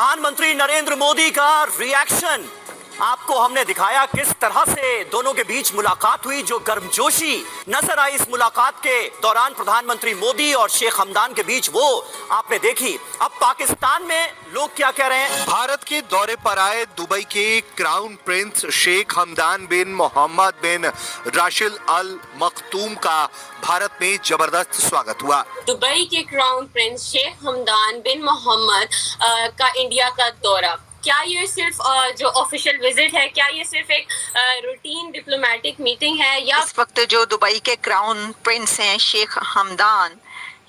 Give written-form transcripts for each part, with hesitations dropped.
प्रधानमंत्री नरेंद्र मोदी का रिएक्शन आपको हमने दिखाया किस तरह से दोनों के बीच मुलाकात हुई, जो गर्मजोशी नजर आई इस मुलाकात के दौरान प्रधानमंत्री मोदी और शेख हमदान के बीच, वो आपने देखी। अब पाकिस्तान में लोग क्या कह रहे हैं। भारत के दौरे पर आए दुबई के क्राउन प्रिंस शेख हमदान बिन मोहम्मद बिन राशिद अल मखतूम का भारत में जबरदस्त स्वागत हुआ। दुबई के क्राउन प्रिंस शेख हमदान बिन मोहम्मद का इंडिया का दौरा, क्या ये सिर्फ जो ऑफिशियल विजिट है, क्या ये सिर्फ एक रूटीन डिप्लोमेटिक मीटिंग है, या इस वक्त जो दुबई के क्राउन प्रिंस हैं शेख हमदान,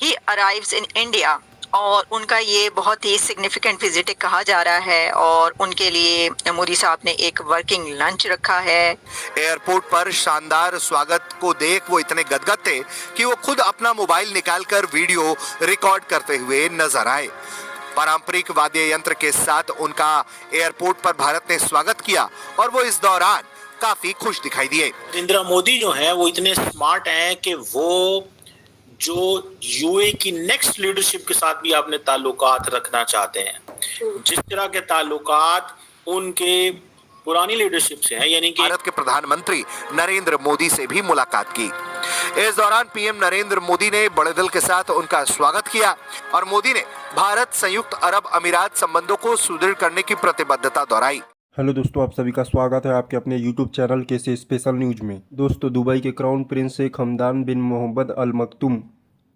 ही अराइव्स इन इंडिया और उनका ये बहुत ही सिग्निफिकेंट विजिट कहा जा रहा है और उनके लिए मोदी साहब ने एक वर्किंग लंच रखा है। एयरपोर्ट पर शानदार स्वागत को देख वो इतने गदगद थे कि वो खुद अपना मोबाइल निकालकर वीडियो रिकॉर्ड करते हुए नजर आए। पारंपरिक वाद्य यंत्र के साथ उनका एयरपोर्ट पर भारत ने स्वागत किया और वो इस दौरान काफी खुश दिखाई दिए। नरेंद्र मोदी जो हैं वो इतने स्मार्ट हैं कि वो जो यूए की नेक्स्ट लीडरशिप के साथ भी अपने ताल्लुकात रखना चाहते हैं, जिस तरह के ताल्लुकात उनके पुरानी लीडरशिप से हैं, यानी कि भारत के प्रधानमंत्री नरेंद्र मोदी से भी मुलाकात की। इस दौरान पीएम नरेंद्र मोदी ने बड़े दिल के साथ उनका स्वागत किया और मोदी ने भारत संयुक्त अरब अमीरात संबंधों को सुदृढ़ करने की प्रतिबद्धता दोहराई। हेलो दोस्तों, आप सभी का स्वागत है आपके अपने यूट्यूब चैनल के से स्पेशल न्यूज में। दोस्तों, दुबई के क्राउन प्रिंस शेख हमदान बिन मोहम्मद अल मखतूम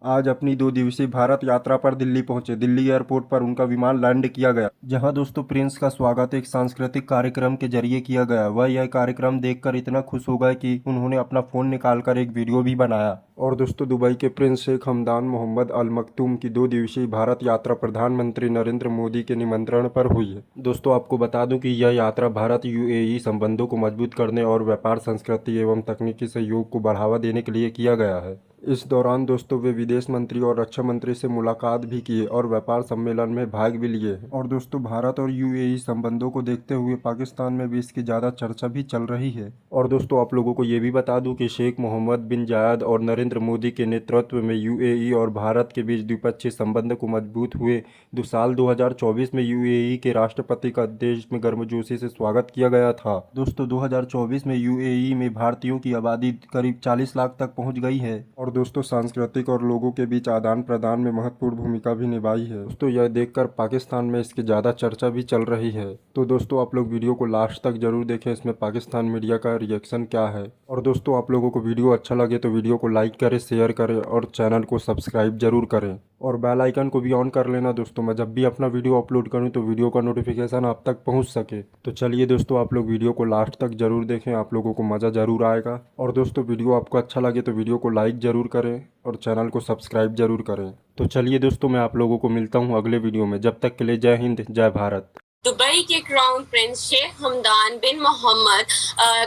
आज अपनी 2 दिवसीय भारत यात्रा पर दिल्ली पहुंचे। दिल्ली एयरपोर्ट पर उनका विमान लैंड किया गया, जहां दोस्तों प्रिंस का स्वागत एक सांस्कृतिक कार्यक्रम के जरिए किया गया। वह यह कार्यक्रम देखकर इतना खुश हो गए कि उन्होंने अपना फोन निकालकर एक वीडियो भी बनाया। और दोस्तों, दुबई के प्रिंस शेख हमदान मोहम्मद अल मखतूम की 2 दिवसीय भारत यात्रा प्रधानमंत्री नरेंद्र मोदी के निमंत्रण पर हुई है। दोस्तों, आपको बता दूं कि यह यात्रा भारत यूएई संबंधों को मजबूत करने और व्यापार, संस्कृति एवं तकनीकी सहयोग को बढ़ावा देने के लिए किया गया है। इस दौरान दोस्तों वे विदेश मंत्री और रक्षा मंत्री से मुलाकात भी किए और व्यापार सम्मेलन में भाग भी लिए। और दोस्तों, भारत और यूएई संबंधों को देखते हुए पाकिस्तान में भी इसकी ज़्यादा चर्चा भी चल रही है। और दोस्तों, आप लोगों को ये भी बता दूं कि शेख मोहम्मद बिन जायद और नरेंद्र मोदी के नेतृत्व में यूएई और भारत के बीच द्विपक्षीय संबंध को मजबूत हुए साल 2024 में यूएई के राष्ट्रपति का देश में गर्मजोशी से स्वागत किया गया था। दोस्तों, 2024 में यूएई में भारतीयों की आबादी करीब 40 लाख तक पहुँच गई है। और दोस्तों, सांस्कृतिक और लोगों के बीच आदान प्रदान में महत्वपूर्ण भूमिका भी निभाई है। दोस्तों, यह देखकर पाकिस्तान में इसकी ज़्यादा चर्चा भी चल रही है। तो दोस्तों, आप लोग वीडियो को लास्ट तक जरूर देखें, इसमें पाकिस्तान मीडिया का रिएक्शन क्या है। और दोस्तों, आप लोगों को वीडियो अच्छा लगे तो वीडियो को लाइक करें, शेयर करें और चैनल को सब्सक्राइब जरूर करें और बेल आइकन को भी ऑन कर लेना दोस्तों। मैं जब भी अपना वीडियो अपलोड करूं तो वीडियो का नोटिफिकेशन आप तक पहुंच सके। तो चलिए दोस्तों, आप लोग वीडियो को लास्ट तक जरूर देखें, आप लोगों को मज़ा जरूर आएगा। और दोस्तों, वीडियो आपको अच्छा लगे तो वीडियो को लाइक जरूर करें और चैनल को सब्सक्राइब जरूर करें। तो चलिए दोस्तों, मैं आप लोगों को मिलता हूँ अगले वीडियो में। जब तक के लिए जय हिंद, जय भारत। दुबई के क्राउन प्रिंस शेख हमदान बिन मोहम्मद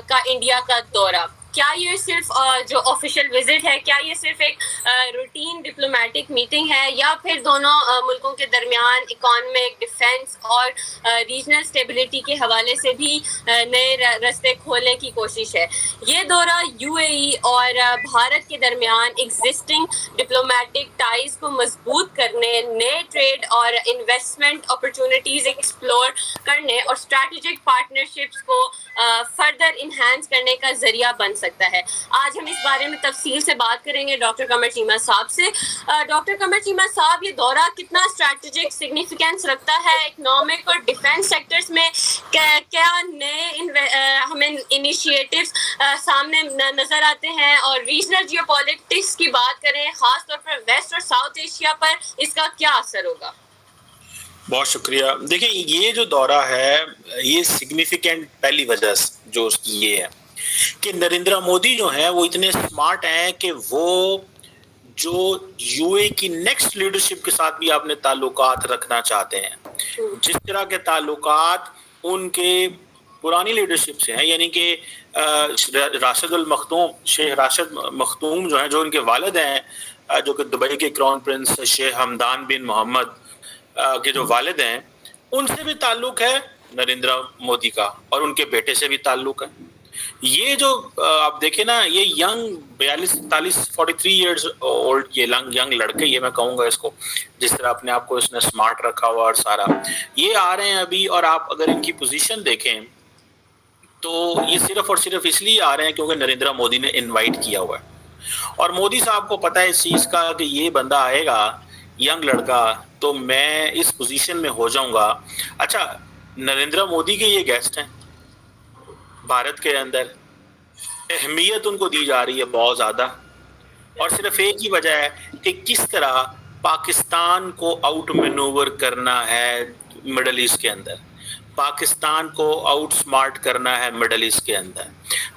का इंडिया का दौरा, क्या ये सिर्फ जो ऑफिशियल विजिट है, क्या ये सिर्फ एक रूटीन डिप्लोमेटिक मीटिंग है, या फिर दोनों मुल्कों के दरमियान इकोनॉमिक, डिफेंस और रीजनल स्टेबिलिटी के हवाले से भी नए रास्ते खोलने की कोशिश है। ये दौरा यूएई और भारत के दरमियान एग्जिस्टिंग डिप्लोमेटिक टाइज को मजबूत करने, नए ट्रेड और इन्वेस्टमेंट अपॉर्चुनिटीज एक्सप्लोर करने और स्ट्रैटेजिक पार्टनरशिप्स को फर्दर इन्हांस करने का जरिया बन सकता है। आज हम इस बारे में तफसील से बात करेंगे डॉक्टर कमर चीमा साहब से। डॉक्टर कमर चीमा साहब, ये दौरा कितना स्ट्रैटेजिक सिग्निफिकेंस रखता है इकोनॉमिक और डिफेंस सेक्टर्स में? क्या नए हमें इनिशिएटिव्स सामने नजर आते हैं? और रीजनल जियोपॉलिटिक्स की बात करें, खासतौर पर वेस्ट और साउथ एशिया पर इसका क्या असर होगा? बहुत शुक्रिया। देखिए, ये जो दौरा है ये सिग्निफिकेंट पहली वजह जो उसकी ये है कि नरेंद्र मोदी जो हैं वो इतने स्मार्ट हैं कि वो जो यूए की नेक्स्ट लीडरशिप के साथ भी अपने ताल्लुकात रखना चाहते हैं, जिस तरह के ताल्लुकात उनके पुरानी लीडरशिप से हैं, यानी कि राशिद अल मखतूम, शेख राशिद मखतूम जो हैं, जो उनके वालिद हैं, जो कि दुबई के क्राउन प्रिंस शेख हमदान बिन मोहम्मद के जो वालिद हैं, उनसे भी ताल्लुक है नरेंद्र मोदी का और उनके बेटे से भी ताल्लुक है। ये जो आप देखें ना, ये यंग 43 इयर्स ओल्ड ये यंग लड़के, ये मैं कहूंगा इसको, जिस तरह अपने आप को इसने स्मार्ट रखा हुआ और सारा, ये आ रहे हैं अभी। और आप अगर इनकी पोजीशन देखें तो ये सिर्फ और सिर्फ इसलिए आ रहे हैं क्योंकि नरेंद्र मोदी ने इनवाइट किया हुआ है। और मोदी साहब को पता है इस चीज का कि ये बंदा आएगा यंग लड़का तो मैं इस पोजीशन में हो जाऊंगा। अच्छा, नरेंद्र मोदी के ये गेस्ट हैं भारत के अंदर, अहमियत उनको दी जा रही है बहुत ज्यादा, और सिर्फ एक ही वजह है कि किस तरह पाकिस्तान को आउट मैनूवर करना है मिडल ईस्ट के अंदर, पाकिस्तान को आउट स्मार्ट करना है मिडल ईस्ट के अंदर।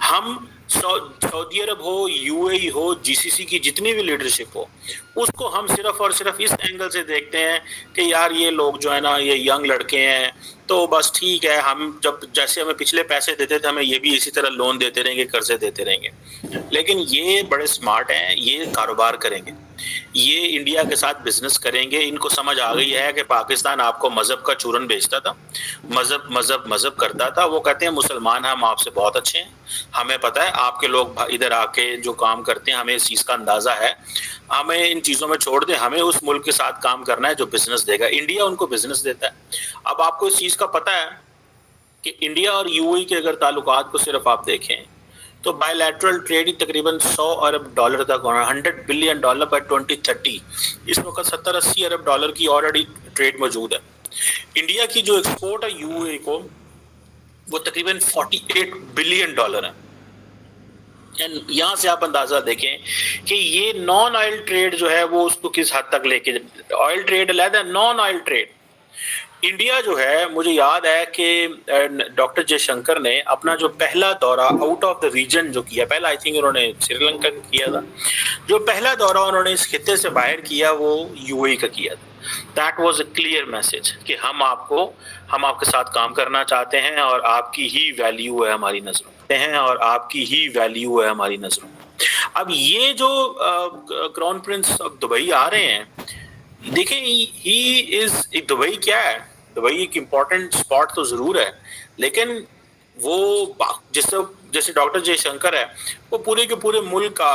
हम सऊदी अरब हो, यूएई हो, जीसीसी की जितनी भी लीडरशिप हो, उसको हम सिर्फ और सिर्फ इस एंगल से देखते हैं कि यार ये लोग जो है ना, ये यंग लड़के हैं तो बस ठीक है, हम जब जैसे हमें पिछले पैसे देते थे हमें ये भी इसी तरह लोन देते रहेंगे, कर्जे देते रहेंगे। लेकिन ये बड़े स्मार्ट हैं, ये कारोबार करेंगे, ये इंडिया के साथ बिजनेस करेंगे। इनको समझ आ गई है कि पाकिस्तान आपको मजहब का चूरन बेचता था, मजहब मजहब मजहब करता था। वो कहते हैं मुसलमान हम आपसे बहुत अच्छे हैं, हमें पता है आपके लोग इधर आके जो काम करते हैं हमें इस चीज़ का अंदाज़ा है, हमें इन चीज़ों में छोड़ दें, हमें उस मुल्क के साथ काम करना है जो बिजनेस देगा। इंडिया उनको बिजनेस देता है। अब आपको इस चीज़ का पता है कि इंडिया और यूएई के अगर ताल्लुकात को सिर्फ आप देखें तो बायलैटरल ट्रेड ही तकरीबन 100 अरब डॉलर तक होना, $100 बिलियन बाय 2030। इस वक्त 70-80 अरब डॉलर की ऑलरेडी ट्रेड मौजूद है। इंडिया की जो एक्सपोर्ट है यूएई को वो तकरीबन $48 बिलियन है। यहाँ से आप अंदाजा देखें कि ये नॉन ऑयल ट्रेड जो है वो उसको किस हद तक लेके, ऑयल ट्रेड अलग है, नॉन ऑयल ट्रेड। इंडिया जो है, मुझे याद है कि डॉक्टर जयशंकर ने अपना जो पहला दौरा आउट ऑफ द रीजन जो किया, पहला आई थिंक उन्होंने श्रीलंका का किया था, जो पहला दौरा उन्होंने इस खित्ते से बाहर किया वो यूएई का किया था। That was a clear message कि हम आपके साथ काम करना चाहते हैं और आपकी ही वैल्यू है हमारी नजरों में, और आपकी ही वैल्यू है हमारी नजरों में। अब ये जो क्राउन प्रिंस ऑफ दुबई आ रहे हैं, देखें ही इज, दुबई क्या है, दुबई एक इम्पॉर्टेंट स्पॉट तो जरूर है, लेकिन वो जैसे डॉक्टर जयशंकर है वो पूरे के पूरे मुल्क का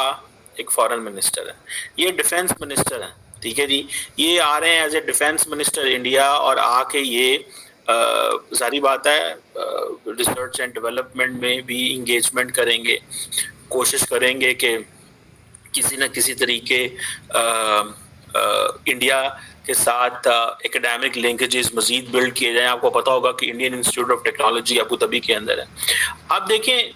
एक फॉरेन मिनिस्टर है, ये डिफेंस मिनिस्टर है, ठीक है जी। ये आ रहे हैं as a defence minister India, और आके ये जारी बात है रिसर्च एंड डेवलपमेंट में भी इंगेजमेंट करेंगे, कोशिश करेंगे कि किसी न किसी तरीके इंडिया के साथ एकेडमिक लिंकेजेस मजीद बिल्ड किए जाएं। आपको पता होगा कि Indian institute of technology Abu Dhabi के अंदर है। अब देखें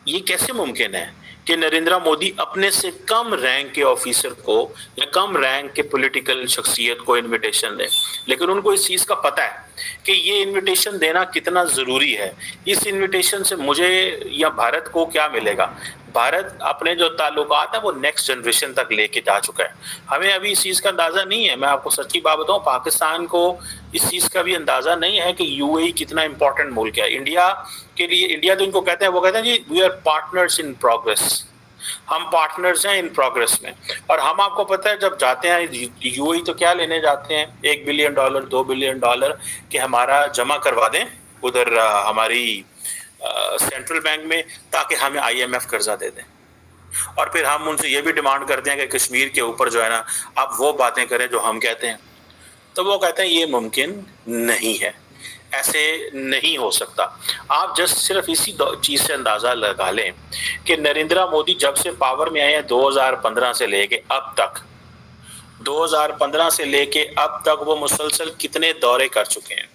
ये कैसे मुमकिन है कि नरेंद्र मोदी अपने से कम रैंक के ऑफिसर को या कम रैंक के पॉलिटिकल शख्सियत को इनविटेशन दें, लेकिन उनको इस चीज़ का पता है कि ये इनविटेशन देना कितना ज़रूरी है। इस इनविटेशन से मुझे या भारत को क्या मिलेगा? भारत अपने जो ताल्लुकात है वो नेक्स्ट जनरेशन तक लेके जा चुका है। हमें अभी इस चीज़ का अंदाज़ा नहीं है। मैं आपको सच्ची बात बताऊं, पाकिस्तान को इस चीज़ का भी अंदाज़ा नहीं है कि यूएई कितना इंपॉर्टेंट मुल्क है इंडिया के लिए। इंडिया तो इनको कहते हैं, वो कहते हैं जी we are partners in progress, हम पार्टनर्स हैं इन प्रोग्रेस में। और हम, आपको पता है, जब जाते हैं यूएई तो क्या लेने जाते हैं? $1 बिलियन $2 बिलियन कि हमारा जमा करवा दें उधर हमारी सेंट्रल बैंक में, ताकि हमें IMF कर्जा दे दें। और फिर हम उनसे ये भी डिमांड करते हैं कि कश्मीर के ऊपर जो है ना आप वो बातें करें जो हम कहते हैं। तो वो कहते हैं ये मुमकिन नहीं है, ऐसे नहीं हो सकता। आप जस्ट सिर्फ इसी चीज़ से अंदाज़ा लगा लें कि नरेंद्र मोदी जब से पावर में आए हैं 2015 से लेके अब तक, 2015 से लेके अब तक वो मुसलसल कितने दौरे कर चुके हैं।